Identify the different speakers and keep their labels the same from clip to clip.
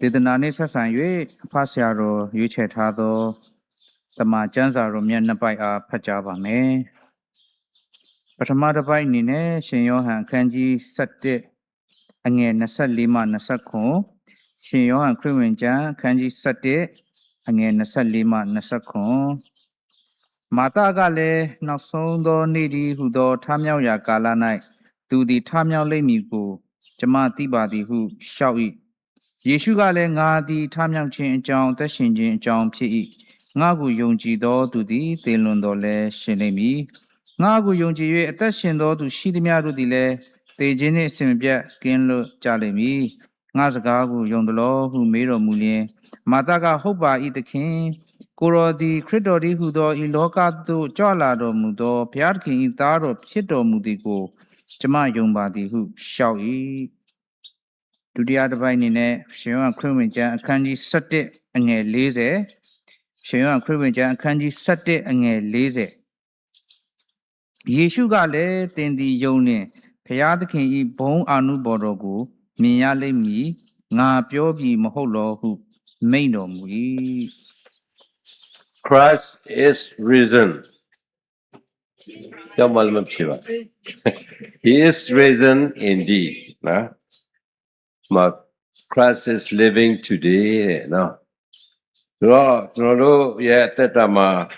Speaker 1: ဒေသနာနှင့်ဆက်ဆံ၍ဖတ်ဆရာတော်ရွေးချယ်ထားသောတမန်ကျမ်းစာတော်မြတ်နှစ်ပိုက်အားဖတ်ကြားပါမယ်။ပထမတစ်ပိုက်အနေနဲ့ရှင်ယောဟန်အခန်းကြီး7အငယ်24မှ29ရှင်ယောဟန်ခရစ်ဝင်ကျမ်းအခန်းကြီး7အငယ်24မှ29မာသကလည်းနောက်ဆုံးသောနေ့ဒီဟုသောထမြောက်ရာကာလ၌သူသည်ထမြောက်လိမ့်မည်ကိုကျွန်မသိပါသည်ဟုလျှောက်၏ယေရှုကလည်းငါသည်ထမြောက်ခြင်းအကြောင်းအသက်ရှင်ခြင်းအကြောင်းဖြစ်၏ငါကိုယုံကြည်သောသူသည်သေလွန်တော်လဲရှင်လိမ့်မည်ငါကိုယုံကြည်၍အသက်ရှင်သောသူရှိသမျှတို့သည်လည်းသေခြင်းနှင့်အစဉ်မပြတ်ကင်းလွတ်ကြလိမ့်မည်ငါစကားကိုယုံသလောဟုမေးတော်မူလျင်မာသကဟုတ်ပါ၏သခင်ကိုရောသည်ခရစ်တော်သည်ဟုသောဤလောကသို့ကြွလာတော်မူသောဘုရားသခင်၏သားတော်ဖြစ်တော်မူသည်ကိုကျွန်မယုံပါသည်ဟုလျှောက်၏ဒုတိယတစ်ပိုက်အနေနဲ့ရှင်ယောဟန်ခရစ်ဝင်ကျမ်းအခန်းကြီး7အငယ်40ရှင်ယောဟန်ခရစ်ဝင်ကျမ်းအခန်းကြီး7အငယ်40ယေရှုကလည်းသင်သည်ယုံနှင့်ဘုရားသခင်၏ဘုန်းအာနုဘော်တော်ကိုမြင်ရလိမ့်မည်ငါပြောပြီးမဟုတ်လောဟုမိန့်တော်မူ၏
Speaker 2: Christ is risen. He is risen indeed. No? But Christ is living today. No? So, yeah, Tetama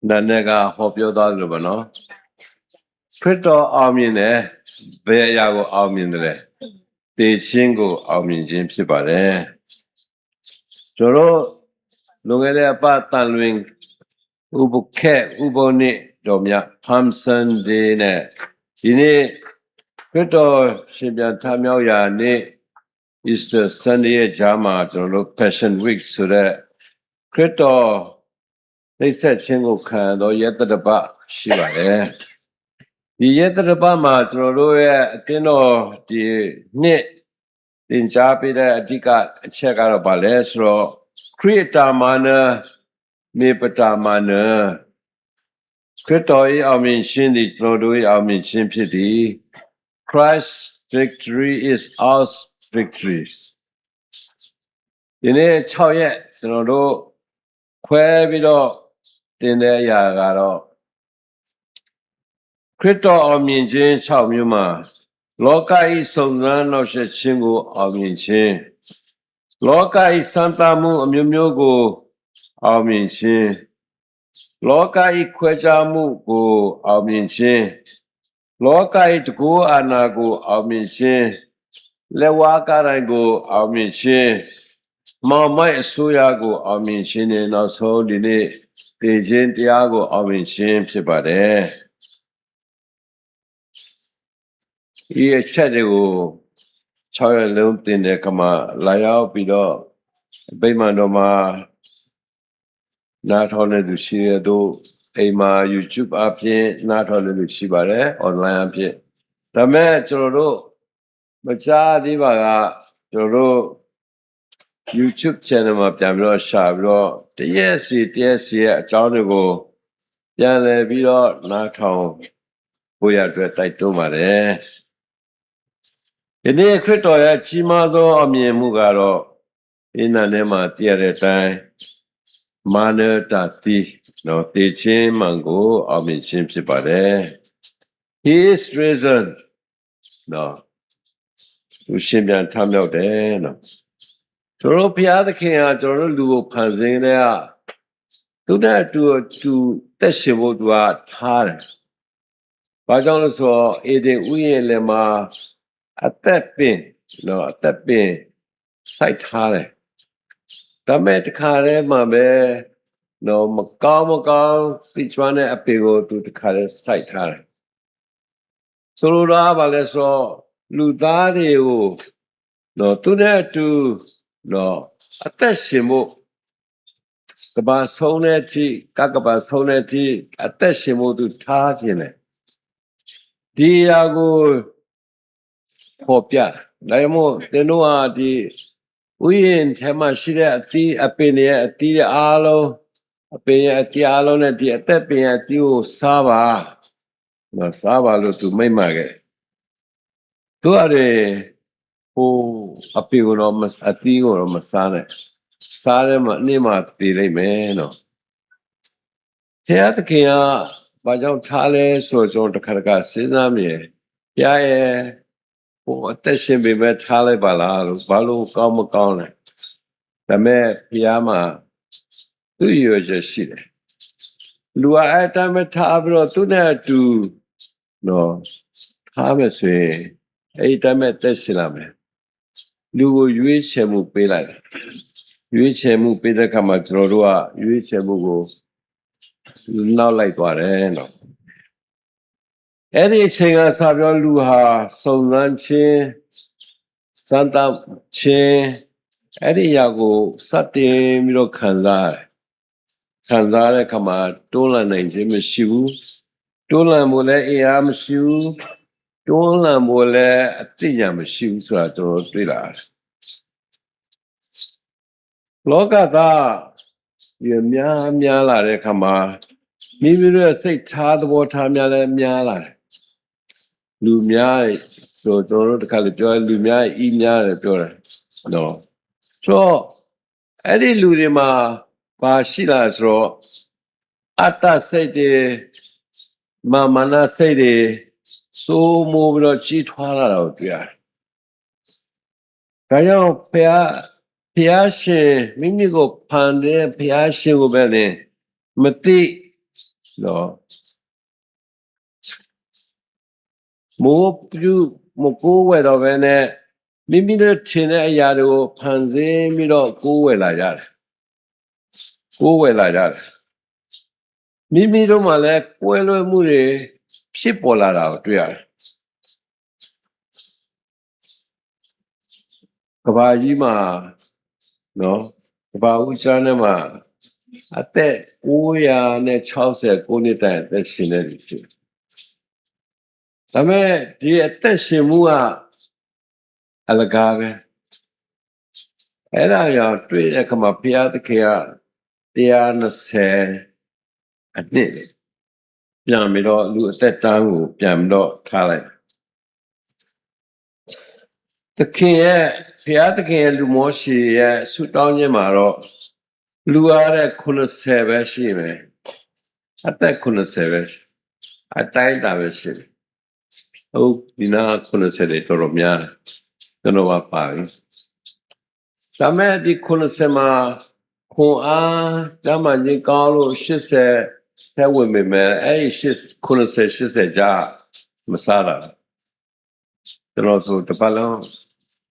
Speaker 2: Nanega Hopioda Lubano. Preto Armine, Beyago Armine, the Shingo Armin Jim Pibare. So, Lungere apa tanwing ubuke uboni domya Pamson de ne ini Krito Shibyan Tamyao ya ni is the Sunday Jama to Passion Week so that Krito they said single can or yet the ba Shiva eh the yet the ba ma to Tino the knit in Japi the Dika check out about lesro Krita mana me pata mana Kritoi amin shindi trodui amin shimpidi Christ's victory is our victories. Ine chauye trodo kwe bido tinde yagaro Krito amin jin chau myuma loka I songran no she chingu amin chin Loka I santamu amyumyogo amin chin Loka I kwejamu go amin chin Loka I tuku anago amin chin Lewaka rango amin chin Mamai suyago amin chin na so dine Tejin tiago amin chin pibare Iye chadego Chaya lung tinde kama layao pido Baymando ma Not only do she do Ema YouTube apye not only do she bare online apye. The man choro Macha divaga choro YouTube channel of Jamro Shabro the yes a chownego Yale Bido not home Boya to mare. Ini Kritoya Chimazo Ami Mugaro in a nema theatre time Mana Tati no teaching mango Ami Chimpsipare. He is risen. No. Ushimian Tamil de no. Toro Pia King Toro Lu Panzina. Do that to Teshivo to our Tare. Bajon so Ede Uyelema. At that pin, no, at that pin, sight hare. The met care, my bear, no, Macau, each one a pigo to the care sight hare. So, Ravaleso, Ludario, no, to that too, no, at that shimo. The basoneti, Kakabasoneti, at that shimo to Tartine. Diago. Popia, Lamo, the Noa di Uyin, Tamashida, a penny at the alo, a penny at the alon at the attaping at you, Sava, no Sava to my market. To a who အပီကိုတော့အသီးကိုတော့မစားနဲ့စားတယ်မှနေ့မှပြေးလိုက်မယ်နော်ဘုရားသခင်ကဘာကြောင့်ထားလဲဆိုတော့တခါတခါစဉ်းစားမြင်ဘုရားရဲ့ဟိုအသက်ရှင်ပေမဲ့ထားလိုက်ပါလားလို့ဘာလို့ကောင်းမကောင်းလဲဒါမဲ့ဘုရားမှာသူ့ရွယ်ချက်ရှိတယ်လူကအဲ့တိုင်းပဲထားပြီးတော့သူနဲ့အတူနော်ထားမယ်ဆိုရင်အဲ့တိုင်းပဲတက်ရှင်လာမယ်လူကိုရွေးချယ်မှုပေးလိုက်ရွေးချယ်မှုပေးတဲ့အခါမှာကျွန်တော်တို့ကရွေးချယ်မှုကိုနောက်လိုက်သွားတယ်နော်အဲ့ဒီအချိန်ကစပြောလူဟာစုံစမ်းခြင်းစမ်းသပ်ခြင်းအဲ့ဒီအရာကိုစတင်ပြီးတော့ခံစားတဲ့အခါမှာတွန်းလှန်နိုင်ခြင်းမရှိဘူးတွန်းလှန်ဖို့လည်းအင်အားမရှိဘူးတွန်းလှန်ဖို့လည်းအသိဉာဏ်မရှိဘူးဆိုတာကျွန်တော်တွေ့လာတယ်လောကသားဒီများလာတဲ့အခါမှာမိမိတို့ရဲ့စိတ်ထားသဘောထားများလည်းများလာတယ်လူများဆိုကျွန်တော်တို့တစ်ခါလေပြောလူများဤများတယ်ပြောတယ်နော်ဆိုတော့အဲ့ဒီလူတွေမှာဘာရှိလာဆိုတော့အတ္တစိတ်တွေမာနစိတ်တွေစိုးမိုးပြီးတော့ကြီးထွားလာတာကိုတွေ့ရတယ်ဒါကြောင့်ဘုရားရှင်မိမိကိုဖန်တဲ့ဘုရားရှင်ကိုပဲလေမသိနော်မိုးပြုမကိုးဝယ်တော့ပဲနဲ့မိမိတို့ထင်တဲ့အရာတွေကိုဖန်ဆင်းပြီးတော့ကိုးဝယ်လာကြတယ်မိမိတို့မှလည်းကွဲလွဲမှုတွေဖြစ်ပေါ်လာတာကိုတွေ့ရတယ်ကဘာကြီးမှာနော်ကဘာဦးစားနဲ့မှာအသက်969နှစ်တိုင်အသက်ရှင်နေပြီရှိဒါပေမဲ့ဒီအသက်ရှင်မှုကအလကားပဲအဲ့ဒါကြောင့်တွေ့တဲ့အခါမှာဘုရားသခင်က120အနှစ်ပြန်ပြီးတော့လူအသက်တန်းကိုပြန်ပြီးတော့ထားလိုက်သခင်ရဲ့ဘုရားသခင်ရဲ့လူမောရှေရဲ့ဆုတောင်းခြင်းမှာတော့လူအားတဲ့90ပဲရှိမယ်အသက်90ပဲအတိုင်းတာပဲရှိတယ်ဟုတ်ဒီနာ90တွေတော်တော်များတယ်ကျွန်တော်ပါပါပြီဒါမဲ့ဒီ90မှာခွန်အားကျမ်းမာခြင်းကောင်းလို့80ထဲဝင်ပေမဲ့အဲ့90ကြာမစားတာကျွန်တော်ဆိုတပတ်လုံး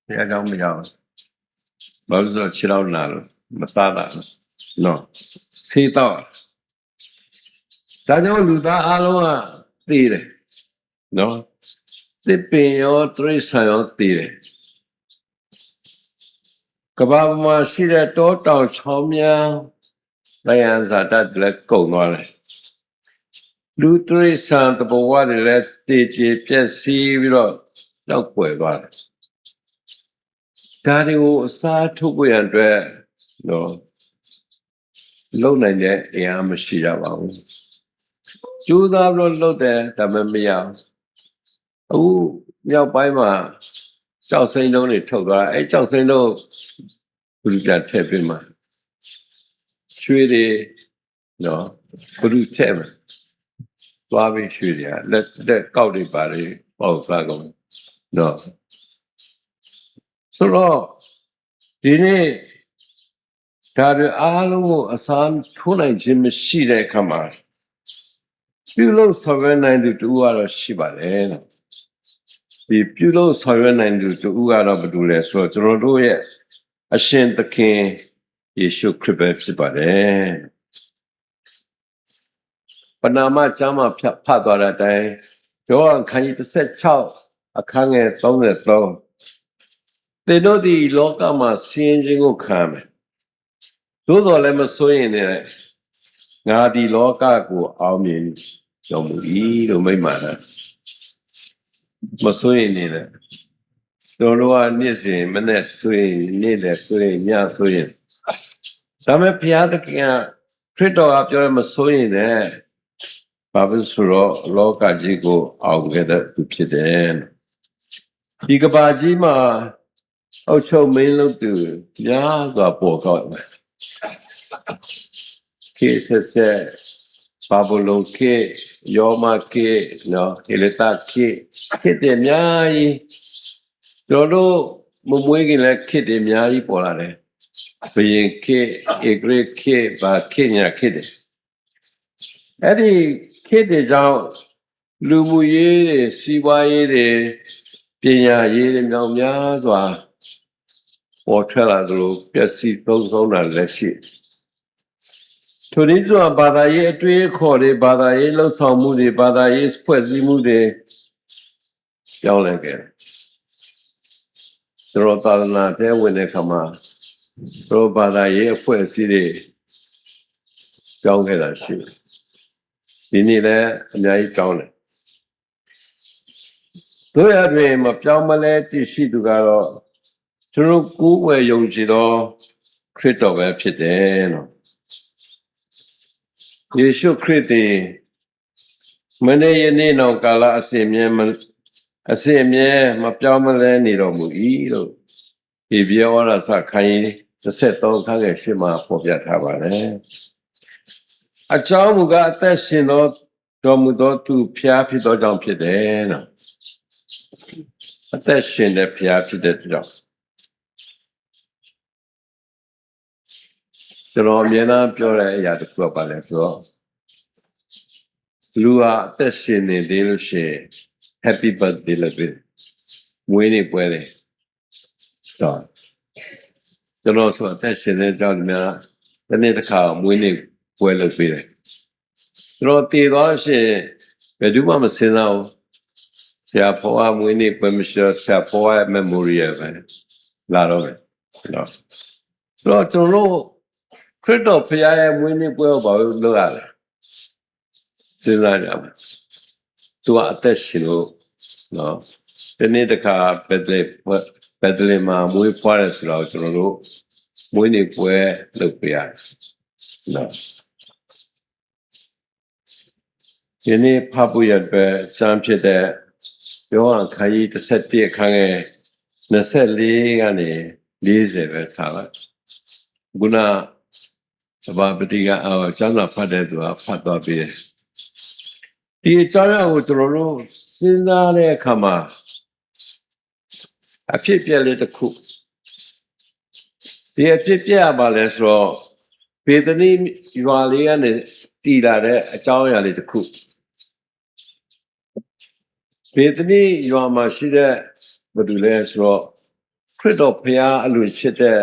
Speaker 2: ဘုရားကြောင့်မရအောင်ဘာလို့ဆိုခြေထောက်နာလို့မစားတာနော်ဆေးတော့ဒါကြောင့်လူသားအလုံးကသိတယ်နော်သစ်ပင်ရောတရိษံရောသိတယ်ကဘာမှာရှိတဲ့တောတောင်ချောင်းများတရားဇာတလည်းကုန်သွားတယ်လူတရိษံတဘဝတွေလည်းတည်ကြည်ပြည့်စည်ပြီးတော့ရောက်ွယ်သွားတယ်ဒါတွေကိုအစားထုတ်ဖို့ရန်အတွက်နော်လုံနိုင်တဲ့အရာမရှိကြပါဘူးကြိုးစားပြီးတော့လုပ်တယ်ဒါပေမဲ့မရအခုမြောက်ပိုင်းမှာကြောက်စိမ်းလုံးတွေထုတ်သွားအဲ့ကြောက်စိမ်းလုံးဘုရားထည့်ပေးမှာရွှေတွေနော်ဘုရားထည့်မှာသွားပြီးရွှေတွေလက်ကောက်တွေပါလေပေါ့စားကုန်နော်ဆိုတော့ဒီနေ့ဒါတွေအားလုံးကိုအစားထိုးနိုင်ခြင်းမရှိတဲ့အခါမှာပြုလို့ဆောင်ရွက်နိုင်သူတူကတော့ရှိပါတယ်နော်ဒီပြုလို့ဆောင်ရွက်နိုင်သူတူကတော့ဘာလို့လဲဆိုတော့ကျွန်တော်တို့ရဲ့အရှင်သခင်ယေရှုခရစ်ပဲဖြစ်ပါတယ်ပဏာမကျမ်းမှာဖတ်သွားတဲ့အတိုင်းယောဟန်ခန်းကြီး16အခန်းငယ်33သင်တို့ဒီလောကမှာဆင်းရဲခြင်းကိုခံမယ်သို့တော်လည်းမစိုးရင်လည်းငါဒီလောကကိုအောင်မြင်တော်မူ၏လို့မိန့်ပါတာမစိုးရင်လည်းတို့ကနေ့စဉ်မနေ့စိုးရင်နေ့လည်းစိုးရင်ညစိုးရင်ဒါမဲ့ဘုရားသခင်ကခရစ်တော်ကပြောရမစိုးရင်လည်းဘာဖြစ်ဆိုတော့လောကကြီးကိုအောင်ခဲ့တဲ့သူဖြစ်တယ်ဒီကဘာကြီးမှာ အောက်ချုပ်မင်းလုပ်သူများစွာပေါ်ကောက်တယ်ခေဆက်ဆက်ဘာဘလုံခေယောမခေနော်ဟေလတာခေခေတဲ့များကြီးတို့မမွေးခင်လည်းခေတဲ့များကြီးပေါ်လာတယ်ဘယင်ခေဧကရခေဘာခေညာခေတဲ့အဲ့ဒီခေတဲ့ကြောင့်လူမှုရေးတွေစီးပွားရေးတွေပညာရေးတွေမြောင်များစွာပေါ်ထွက်လာသလိုပျက်စီးသုံးဆုံးတာလည်းရှိထိုနည်းစွာဘာသာရေးအတွေ့အခေါ်တွေဘာသာရေးလှုပ်ဆောင်မှုတွေဘာသာရေးဖွဲ့စည်းမှုတွေပြောင်းလဲခဲ့တယ်တို့သာသနာ့ထဲဝင်တဲ့ခါမှာတို့ဘာသာရေးအဖွဲ့အစည်းတွေပြောင်းခဲ့တာရှိတယ်ဒီနေ့လည်းအများကြီးပြောင်းတယ်တို့ရတွင်မပြောင်းမလဲတည်ရှိသူကတော့သူတို့ကိုယ်ဝယ်ယုံကြည်သောခရစ်တော်ပဲဖြစ်တယ်နော်ယေရှုခရစ်သည်မနေ့ယနေ့နောက်ကာလအစဉ်မြဲမပြောင်းမလဲနေတော်မူ၏လို့ဒီပြောရစာခိုင်း33ခန်းရဲ့ရှေ့မှာဖော်ပြထားပါတယ်အကြောင်းမူကားအသက်ရှင်တော်မူသောသူဖျားဖြစ်သောကြောင့်ဖြစ်တယ်နော်အသက်ရှင်တဲ့ဖျားဖြစ်တဲ့ကြောင့်ကျွန်တော်အမြဲတမ်းပြောတဲ့အရာတစ်ခုပါလဲဆိုတော့လူဟာအသက်ရှင်နေသေးလို့ရှိရင် Happy birthday လို့ပြောမွေးနေ့ပွဲတယ်တော့ကျွန်တော်ဆိုအသက်ရှင်တဲ့ကြောင့်များဒီနေ့တစ်ခါမွေးနေ့ပွဲလုပ်ပေးတယ်ကျွန်တော်တည်သွားရှင်ဘယ်သူမှမစင်စားဘူးဆရာဖော်မွေးနေ့ပွဲမရှိတော့ဆရာဖော်ရဲ့ memorial ပဲလာတော့မယ်တော့ကျွန်တော်ခရစ်တော်ဖခင်ရဲ့မွေးနေ့ပွဲကိုဘာလို့လုပ်ရလဲစဉ်းစားကြပါသူကအသက်ရှင်လို့နော်ဒီနေ့တခါဘက်ဒလင်မှာမွေးဖွားတယ်ဆိုတော့ကျွန်တော်တို့မွေးနေ့ပွဲလုပ်ပေးရတယ်နော်ဒီနေ့ဖတ်ဖို့ရတဲ့စံဖြစ်တဲ့ယောဟန်ခန်းကြီး17အခန်းငယ်24ကနေ40ပဲထားပါခုနစဘာပတိကကျမ်းစာဖတ်တဲ့သူကဖတ်သွားပြီးဒီအကြောင်းအရာကိုကျွန်တော်တို့စဉ်းစားတဲ့အခါမှာအဖြစ်ပြက်လေးတစ်ခုဒီအဖြစ်ပြက်ရပါလဲဆိုတော့ဘေသနိရွာလေးကနေတည်လာတဲ့အကြောင်းအရာလေးတစ်ခုဘေသနိရွာမှာရှိတဲ့ဘာလို့လဲဆိုတော့ခရစ်တော်ဖခင်အလိုချစ်တဲ့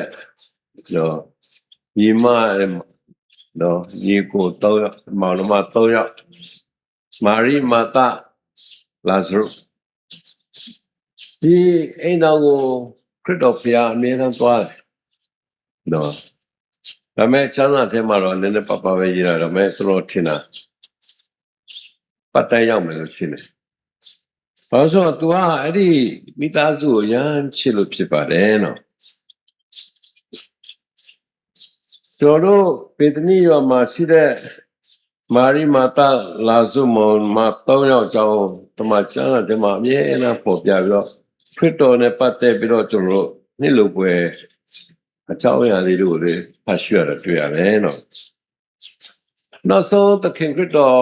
Speaker 2: ညီမနော်ညီကို3ယောက်မောင်နှမ3ယောက်မာရိမာသလာဇရုဒီအိမ်တော်ကိုခရစ်တော်ဖခင်အမြဲတမ်းသွားတယ်နော်ဒါမဲ့ကျမ်းစာထဲမှာတော့နည်းနည်းပါးပါးပဲရေးတာဒါမဲ့ဆိုတော့ထင်တာပတ်တိုင်းရောက်မယ်လို့ထင်တယ်ဘာလို့ဆိုတော့ तू ကအဲ့ဒီမိသားစုကိုရမ်းချစ်လို့ဖြစ်ပါတယ်နော်ကျွန်တော်တို့ပေတနိရွာမှာရှိတဲ့မာရိမာသလာဇုမောင်မ3ယောက်ကြောင်းတမန်ကျမ်းစာထဲမှာအမြဲတမ်းပေါ်ပြပြီးတော့ခရစ်တော်နဲ့ပတ်သက်ပြီးတော့ကျွန်တော်တို့နှစ်လိုပွဲအကြောင်းအရာလေးတွေကိုလည်းဖတ်ရှုရတာတွေ့ရတယ်နော်နောက်ဆုံးသခင်ခရစ်တော်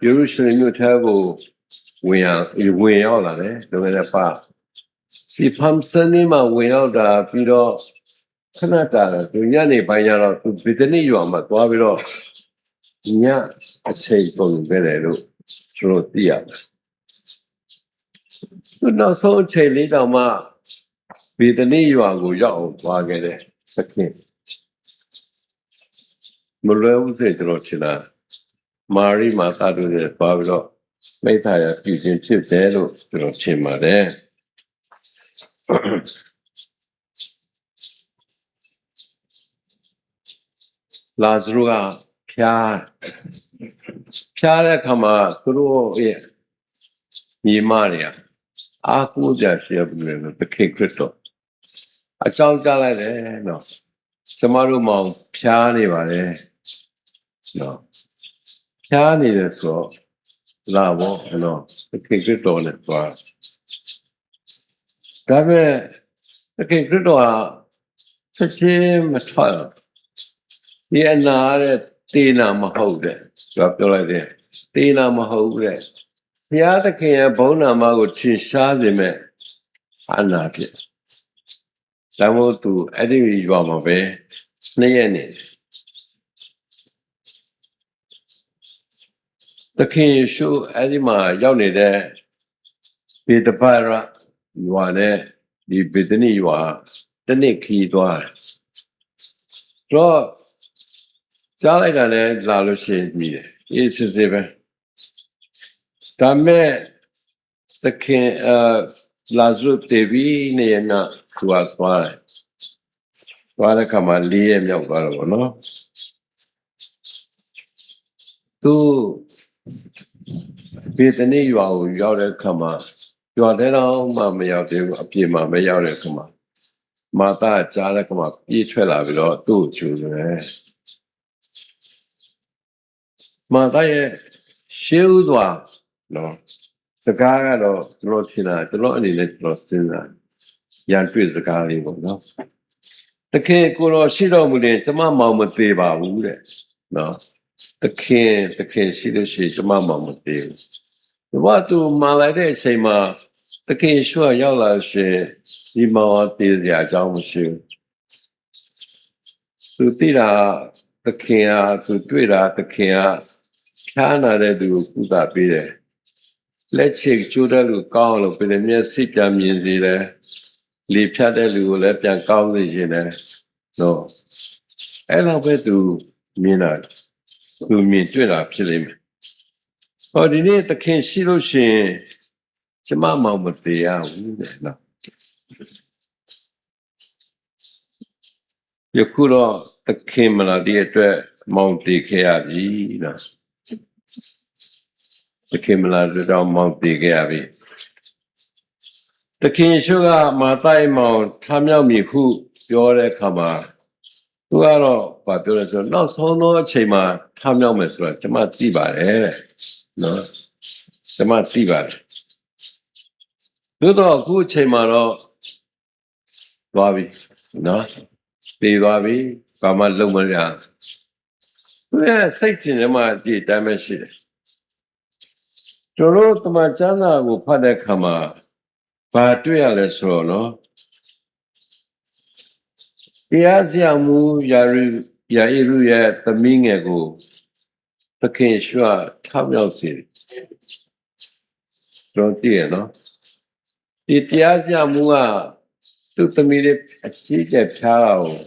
Speaker 2: ယေရုရှလင်မြို့ထဲကိုဝင်ရောက်လာတယ်ဒါပေမဲ့ပါဒီဖမ်ဆန်နီမှာဝင်ရောက်တာပြီးတော့ခဏတာသူညနေပိုင်းကျတော့သူဗေဒနိရွာမှာသွားပြီးတော့ညအချိန်ပုံပဲလေလို့ကျွန်တော်သိရတယ်သူနောက်ဆုံးအချိန်လေးတောင်မှဗေဒနိရွာကိုရောက်အောင်သွားခဲ့တယ်သခင်မလွယ်ဘူးစေကျွန်တော်ထင်တာမာရိမာသတို့နဲ့သွားပြီးတော့မိသားရပြည်ချင်းဖြစ်တယ်လို့ကျွန်တော်ထင်ပါတယ်လာဇရုကဖျားတဲ့အခါမှာသူတို့ရဲ့ညီမတွေကအားကိုးကြရှိရပြီလို့သခင်ခရစ်တော်အကြောင်းကြားလိုက်တယ်နော်ကျမတို့မောင်ဖျားနေပါတယ်နော်ဖျားနေတယ်ဆိုတော့လာဘောနော်သခင်ခရစ်တော်နဲ့သွားဒါပေမဲ့ Okay, good one. Such a matter. The another Tina Mahode. Drop your idea. Tina Mahode. The other king, Bonama would change Shadime. Anaki. Samo to Eddie Yamabe. Nayani. The king show Edima Yoni there. Be the para. You are there. The Bidini you are. The Nick he was. Draw. Charlie and Lalushin me. It's as if Tame the king Lazarus Devi Nena to us why. Why come on, Liam Yogaro, no? To Bidini you are your come on. You are there all, Mamma, appear Mamma Yore come on. Mata Jala come up, each well I will do children. Mata shield one, no. The guy or Rotina, the Lord in it, Rostina. Yan Pris the Gari, no. The king could or she don't within the mamma would be about wood. No. The king, she the she's a mamma would be. What do Malade say, ma? The king sure yellow she, you ma did the Ajam shoe. To Tira, the king, to Twitter, the king, Canada do that be there. Let's check children who call up in the near Sipia means there. Leave Chadel who left and call the no. And I'll bet to mean that. To mean to up to him. But in it, the king Silo Shin, Jamama would be out. No. You could all the king melody at Mount Dikabi. The king melody down Mount Dikabi. The king sugar, Matai Mount, Tamyami, who you're a kama. Who are all, but there is not so no chema, Tamyamas, Jamatiba, no, Jamatiba. Do not good chema, Bobby, no, the Bobby, Kama Lumaria. We are 16 in my dimension. Jolo to my chana will put a kama. But we are less so, no? Yaziamu Yairu yet the Mingago. The king sure Tamil City. Don't dear, no? The Yaziamua took the minute a teacher cow.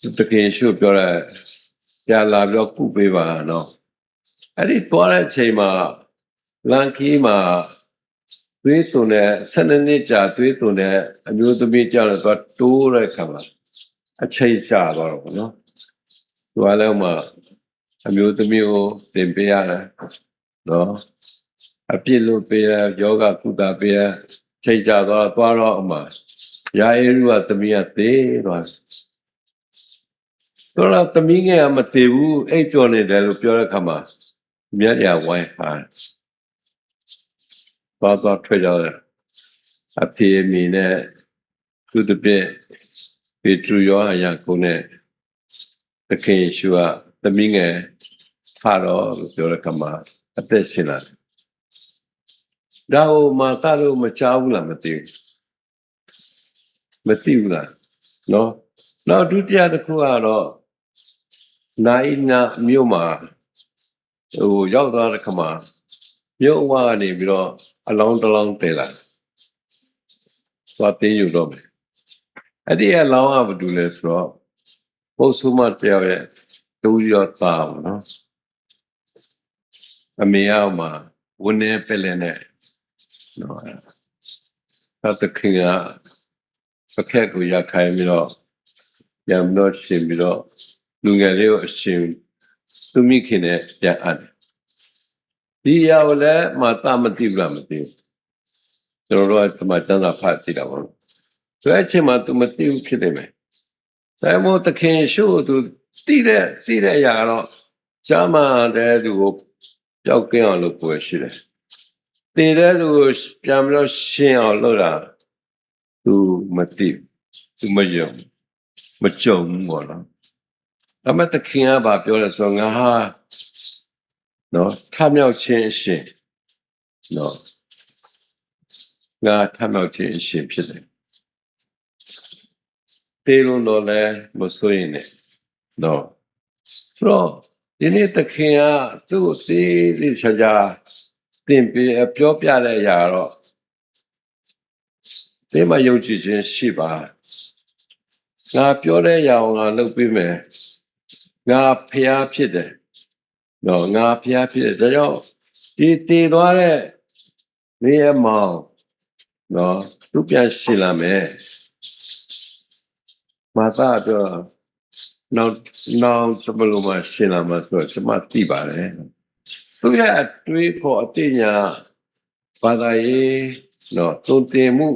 Speaker 2: The king should go a Yala Kubiva, no? I did Bora Chema, Lankima. တွေးတုံနဲ့12နှစ်ကြာတွေးတုံနဲ့အမျိုးသမီးကြောင့်လည်းတိုးတဲ့ခါမှာအချိန်ကြာသွားတော့ဘောနော်သူကလည်းမှအမျိုးသမီးကိုသင်ပေးရတယ်နော်အပြစ်လို့ပေးရယောဂကုသပေးရချိန်ကြာသွားတော့အမှရာအေရုကသမီးကသေးသွားတော့သမီးငယ်ကမသေးဘူးအိပ်ပျော်နေတယ်လို့ပြောတဲ့ခါမှာမြတ်ရဝိုင်းဟာသွားထွက်ကြတယ်အဖေအမေနဲ့သူတပြည့်ပေထရယောအရာကိုနဲ့တခင်ယေရှုကသမီးငယ်ထတော့လို့ပြောတဲ့ခါမှာအသက်ရှင်လာတယ်ဒါကိုမာတာလို့မချဘူးလားမသိဘူးလားနော်နောက်ဒုတိယတစ်ခုကတော့နိုင်နာမြို့မှာရောက်သွားတဲ့ခါမှာမြို့အဝကနေပြီးတော့အလောင်းတလောင်းတည်လာသွားတင်းယူတော့မယ်အဲ့ဒီအလောင်းကဘာတူလဲဆိုတော့ဘုဆုမတယောက်ရဲ့တူရောသားပေါ့နော်အမေကမှဝင်းနေပက်လဲနဲ့နော်အဲ့တခင်ကပခက်ကိုရခိုင်းပြီးတော့ရံတော့ရှင်ပြီးတော့လူငယ်လေးကိုအရှင်သူမိခင်နဲ့ပြန်အပ်ဒီရောက်လဲမတာမတိဘူးလားမသိဘူးကျွန်တော်တို့ကဒီမှာစံစာဖတ်ကြည့်တာပေါ့ဆိုတဲ့အချိန်မှာ तू မသိဘူးဖြစ်နေမယ်ဒါမို့တခင်ရှုသူတိတဲ့အရာတော့ဂျာမန်တဲ့သူကိုပျောက်ကင်းအောင်လုပ်ပွဲရှိတယ်တည်တဲ့သူကိုပြန်ပြီးတော့ရှင်းအောင်လုပ်တာ သူမသိသူမယုံမကြုံဘူးပေါ့နော်ဒါပေမဲ့သခင်ကဘာပြောလဲဆိုတော့ငါဟာနော်ထမြောက်ခြင်းအရှင်နော်ငါထမြောက်ခြင်းအရှင်ဖြစ်တယ်တေလုံးတော့လည်းမစိုးရင်နဲ့နော်ဆိုတော့ဒီနေ့သခင်ကသူ့သေးချာချာတင်ပြပြောပြတဲ့အရာတော့ဒီမှာယုံကြည်ခြင်းရှိပါငါပြောတဲ့အရာကိုငါလုပ်ပေးမယ်ငါဖျားဖြစ်တယ်နော်ငါဖျားဖြစ်တယ်ဒါကြောင့်ဒီတည်သွားတဲ့နေရာမှာနော်သူပြန်ရှင်လာမယ်မာသာတော့နောက်သမလို့မှရှင်လာမှာဆိုတော့ကျွန်မသိပါတယ်သူရဲ့အတွေးဖို့အတိညာဘာသာရေးနော်တုံတင်မှု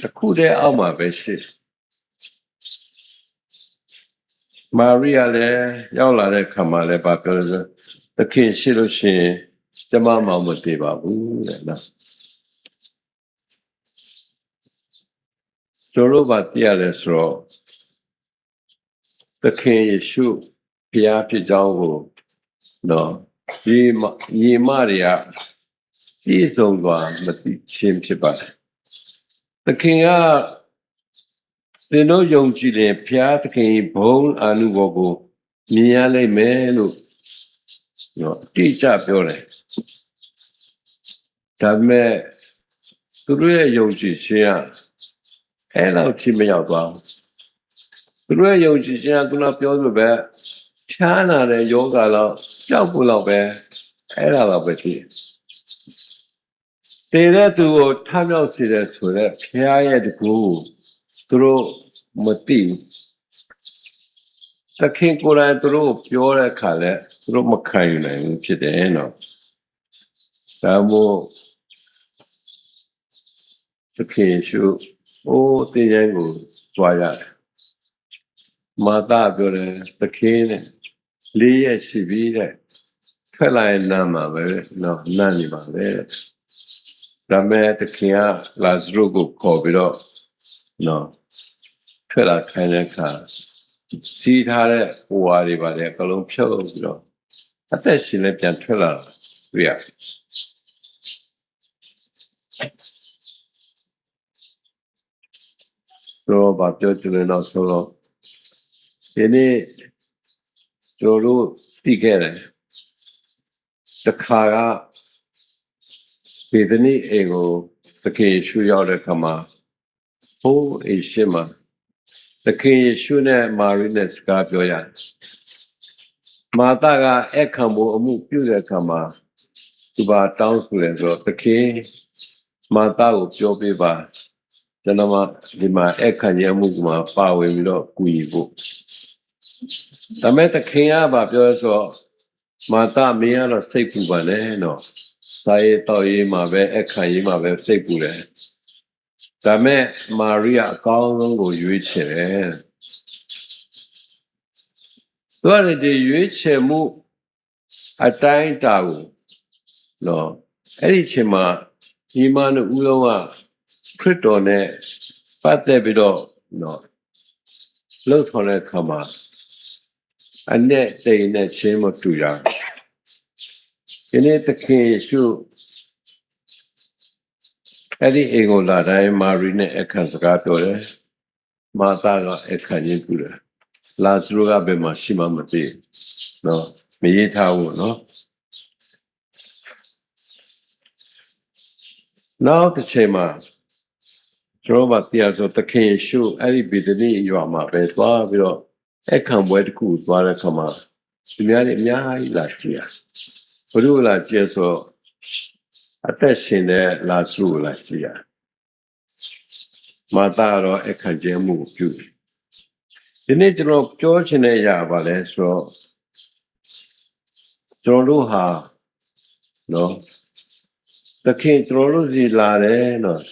Speaker 2: တစ်ခုတည်းအောက်မှာပဲရှိမာရိယာလည်းရောက်လာတဲ့ခါမှာလည်းပြောလို့ဆိုသခင်ရှိလို့ရှိရင်ကျွန်မမှမတည်ပါဘူးတဲ့နော်ကျွန်တော်ဘာသိရလဲဆိုတော့သခင်ယေရှုဘုရားဖြစ်ကြောင်းကိုနော်ဒီမတွေကပြည့်စုံစွာမသိချင်းဖြစ်ပါတယ်သခင်ကသင်တို့ယုံကြည်ရင်ဘုရားသခင်ဘုန်းအာနုဘောကိုမြင်ရလိမ့်မယ်လို့နော်အတိအကျပြောတယ်ဒါပေမဲ့သူတို့ရဲ့ယုံကြည်ခြင်းကအဲ့လောက်ထိမရောက်သွားဘူးသူတို့ရဲ့ယုံကြည်ခြင်းကခုနပြောသလိုပဲဖြားလာတဲ့ယောဂလောက်ကြောက်ဖို့လောက်ပဲအဲ့ဒါတော့ပဲဖြစ်တည်တဲ့သူကိုထမြောက်စေတယ်ဆိုတော့ဘုရားရဲ့တကူသူတို့မသိဘူးသခင်ကိုယ်တိုင်သူတို့ပြောတဲ့အခါလဲသူတို့မခံယူနိုင်ဘူးဖြစ်တယ်နော်ဒါမို့သခင်ရှုတင်းရင်ကိုကြွားရတယ်မာသာပြောတယ်သခင်နဲ့လေးရက်ရှိပြီတဲ့ထွက်လာရင်နားမှာပဲနော်နားနေပါပဲဒါမဲ့သခင်ကလာဇရုကိုခေါ်ပြီးတော့နော်ထွက်လာခိုင်းတဲ့အခါစီးထားတဲ့ဟိုဝါတွေပါတယ်အကလုံးဖြုတ်ပြီးတော့အသက်ရှင်လည်းပြန်ထွက်လာတွေ့ရတော့ဘာပြောချင်လဲတော့ဆိုတော့ဒီနေ့ကျွန်တော်တို့သိခဲ့တယ်တခါကဒီနေ့အိမ်ကိုသခင်ယေရှုရောက်တဲ့ခါမှာဟိုးအိမ်ရှိမှာသခင်ယေရှုနဲ့မာရိနဲ့စကားပြောရတယ်မာသကအခမ်းဖို့အမှုပြုတဲ့အခါမှာသူပါတောင်းဆိုတယ်ဆိုတော့သခင်မာသကိုပြောပေးပါကျွန်တော်ဒီမှာအခမ်းရမှုမှာပါဝင်ပြီးတော့ကူညီဖို့ဒါမဲ့သခင်ကပြောဆိုတော့မာသမင်းကတော့စိတ်ပူပါနဲ့နော်စာရေးတော်ရေးမှာပဲအခမ်းရေးမှာပဲစိတ်ပူတယ်ဒါမဲ့မာရိယာအကောင်းဆုံးကိုရွေးချယ်တယ်သူကဒီရွေးချယ်မှုအတိုင်းတာကိုနော်အဲ့ဒီချိန်မှာဒီမနဦးလုံးကခရစ်တော်နဲ့ပတ်သက်ပြီးတော့နော်လှုပ်ဆောင်တဲ့အခါမှာအနဲ့တိမ်နဲ့ချင်းမတူရဒီနေ့သခင်ယေရှုအဲ့ဒီအိမ်ကိုလာတိုင်းမာရီနဲ့အခမ်းစကားပြောတယ်မာသကအခမ်းချင်းပြုတယ်လာဇရုကဘယ်မှာရှိမှမသိနော်မရေးထားဘူးနော်နောက်တစ်ချိန်မှာကျွန်တော်တရားဆိုသခင်ယေရှုအဲ့ဒီဗေဒနီရွာမှာပဲသွားပြီးတော့အခမ်းပွဲတစ်ခုသွားတဲ့ခါမှာဒီများတွေအများကြီးလာကြည့်ရဘုရားလာကြည့်ဆိုအသက်ရှင်တဲ့လာဇရုလာကြည့်ရမာသတော့အခမ်းကျင်းမှုပြုဒီနေ့ကျွန်တော်ပြောချင်တဲ့အရာပါလဲဆိုတော့ကျွန်တော်တို့ဟာနော်သခင်ကျွန်တော်တို့စီလာတယ်နော်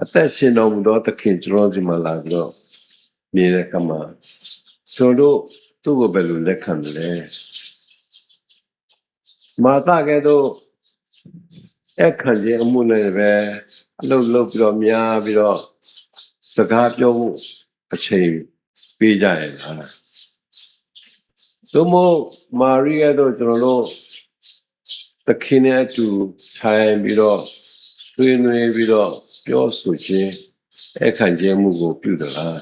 Speaker 2: အသက်ရှင်တော်မူသောသခင်ကျွန်တော်စီမှာလာပြီးတော့နေတဲ့ကမှာကျွန်တော်တို့သူ့ကိုဘယ်လိုလက်ခံလဲမာသကဲတော့အခမ်းကျင်းအမှုနဲ့ပဲအလုပ်လုပ်ပြီးတော့များပြီးတော့ စကားပြောဖို့အချိန်ပေးကြရဲ့လားသို့မဟုတ်မာရိယတို့ကျွန်တော်တို့သခင်နဲ့အတူထိုင်ပြီးတော့ဆွေးနွေးပြီးတော့ပြောဆိုခြင်းအခန့်ကျဲမှုကိုပြုသလား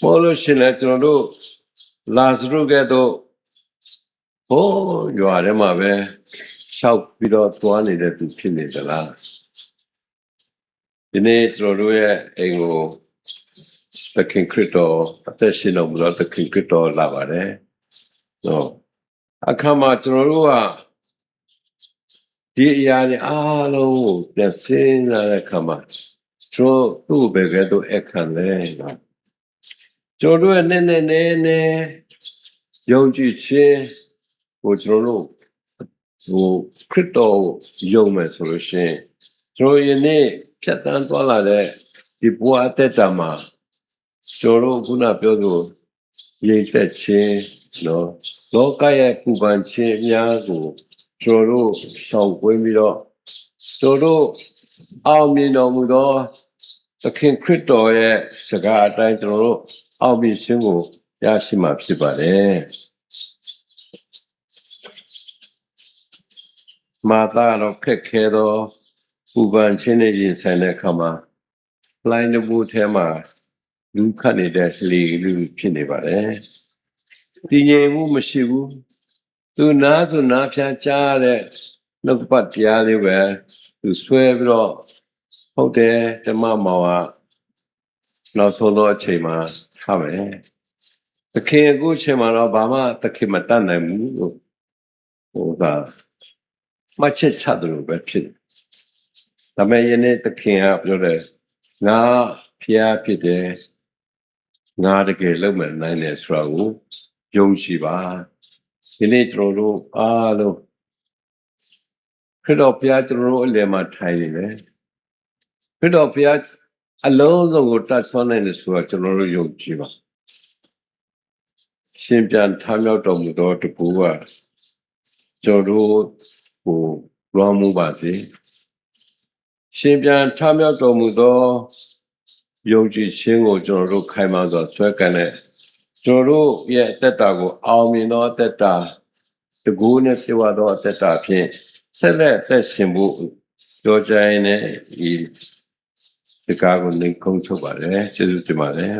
Speaker 2: မဟုတ်လို့ရှိရင်လည်းကျွန်တော်တို့လာဇရုကဲ့သို့ဟိုးရွာထဲမှာပဲရှောက်ပြီးတော့သွားနေတဲ့သူဖြစ်နေသလားဒီနေ့ကျွန်တော်တို့ရဲ့အိမ်ကိုသခင်ခရစ်တော်အသက်ရှင်တော်မူသောသခင်ခရစ်တော်လာပါတယ်နော်အခါမှာကျွန်တော်တို့ကဒီအရာတွေအားလုံးကိုပြန်စဉ်းစားတဲ့အခါမှာကျွန်တော်သူ့ဘယ်ကဲ့သို့အခန့်လဲနော်ကျွန်တော်တို့ရဲ့နည်းယုံကြည်ခြင်းကိုကျွန်တော်တို့ဟိုခရစ်တော်ယုံမယ်ဆိုလို့ရှိရင်ကျွန်တော်ယနေ့ဖြတ်တန်းသွားလာတဲ့ဒီဘဝအသက်တာမှာကျွန်တော်တို့ခုနပြောသူရိတ်သက်ခြင်းနော်လောကရဲ့ပူပန်ခြင်းအများကိုကျွန်တော်တို့ဆောင်ကွင်းပြီးတော့ကျွန်တော်တို့အောင်မြင်တော်မူသောသခင်ခရစ်တော်ရဲ့စကားအတိုင်းကျွန်တော်တို့အောင်မြင်ခြင်းကိုရရှိမှာဖြစ်ပါတယ်မာသာတော့ခက်ခဲတော့ပူပန်ခြင်းနဲ့ရင်ဆိုင်တဲ့အခါမှာလိုင်းတဘူထဲမှာလူခတ်နေတဲ့လေလူဖြစ်နေပါတယ်တည်ငြိမ်မှုမရှိဘူးသူနားဆိုနားဖြန်းကြားတဲ့နှုတ်ပတ်တရားလေးပဲသူဆွဲပြီးတော့ဟုတ်တယ်ဓမ္မမောင်ကနောက်ဆုံးသောအချိန်မှာထားမယ်သခင်အခုအချိန်မှာတော့ဘာမှသခင်မတတ်နိုင်ဘူးလို့ဟိုကမှတ်ချက်ချတယ်လို့ပဲဖြစ်ဒါပေမဲ့ယနေ့သခင်ကပြောတယ်ငါဖျားဖြစ်တယ်ငါတကယ်လုံးမနိုင်တယ်ဆိုတာကိုယုံကြည်ပါဒီနေ့ကျွန်တော်တို့အားလုံးခရစ်တော်ဘုရားကျွန်တော်တို့အလယ်မှာထိုင်နေတယ်ခရစ်တော်ဘုရားအလုံးစုံကိုတတ်ဆွမ်းနိုင်တယ်ဆိုတာကျွန်တော်တို့ယုံကြည်ပါရှင်ပြန်ထမြောက်တော်မူသောတကူကကျွန်တော်တို့ကိုလွှမ်းမိုးပါစေရှင်ပြန်ထမြောက်တော်မူသောယုံကြည်ခြင်းကိုကျွန်တော်တို့ခိုင်မာစွာဆွဲကန်တဲ့ကျွန်တော်တို့ရဲ့အသက်တာကိုအောင်မြင်သောအသက်တာတကူနဲ့ပြည့်ဝသောအသက်တာဖြင့်ဆက်လက်အသက်ရှင်ဖို့ကြောကြိုင်းနဲ့ဒီကားကိုနေကုန်းထုတ်ပါတယ်ကျေးဇူးတင်ပါတယ်